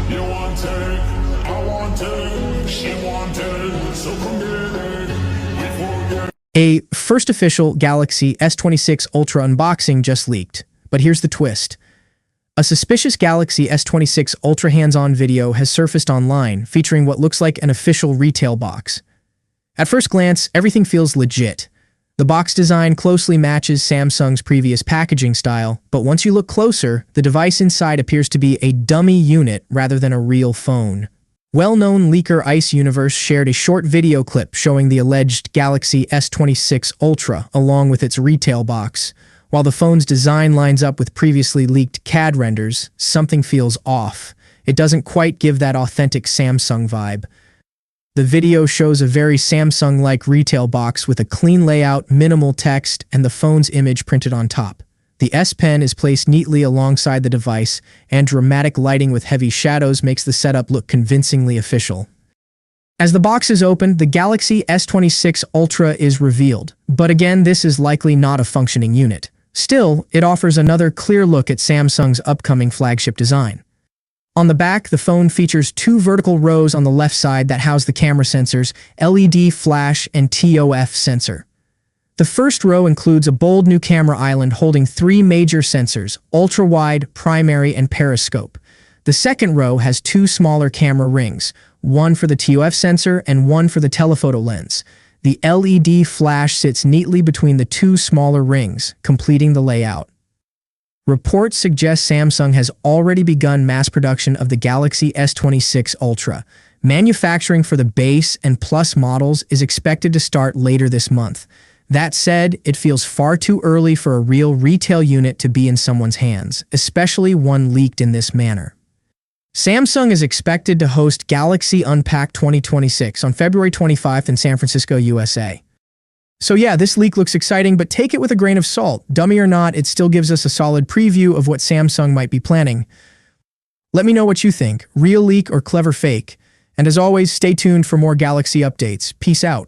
You want it, I want it, she want it, so come get it. We forget. A first official Galaxy S26 Ultra unboxing just leaked, but here's the twist. A suspicious Galaxy S26 Ultra hands-on video has surfaced online featuring what looks like an official retail box. At first glance, everything feels legit. The box design closely matches Samsung's previous packaging style, but once you look closer, the device inside appears to be a dummy unit rather than a real phone. Well-known leaker Ice Universe shared a short video clip showing the alleged Galaxy S26 Ultra along with its retail box. While the phone's design lines up with previously leaked CAD renders, something feels off. It doesn't quite give that authentic Samsung vibe. The video shows a very Samsung-like retail box with a clean layout, minimal text, and the phone's image printed on top. The S Pen is placed neatly alongside the device, and dramatic lighting with heavy shadows makes the setup look convincingly official. As the box is opened, the Galaxy S26 Ultra is revealed, but again, this is likely not a functioning unit. Still, it offers another clear look at Samsung's upcoming flagship design. On the back, the phone features two vertical rows on the left side that house the camera sensors, LED flash, and TOF sensor. The first row includes a bold new camera island holding three major sensors, ultra-wide, primary, and periscope. The second row has two smaller camera rings, one for the TOF sensor and one for the telephoto lens. The LED flash sits neatly between the two smaller rings, completing the layout. Reports suggest Samsung has already begun mass production of the Galaxy S26 Ultra. Manufacturing for the base and Plus models is expected to start later this month. That said, it feels far too early for a real retail unit to be in someone's hands, especially one leaked in this manner. Samsung is expected to host Galaxy Unpacked 2026 on February 25th in San Francisco, USA. So yeah, this leak looks exciting, but take it with a grain of salt. Dummy or not, it still gives us a solid preview of what Samsung might be planning. Let me know what you think, real leak or clever fake. And as always, stay tuned for more Galaxy updates. Peace out.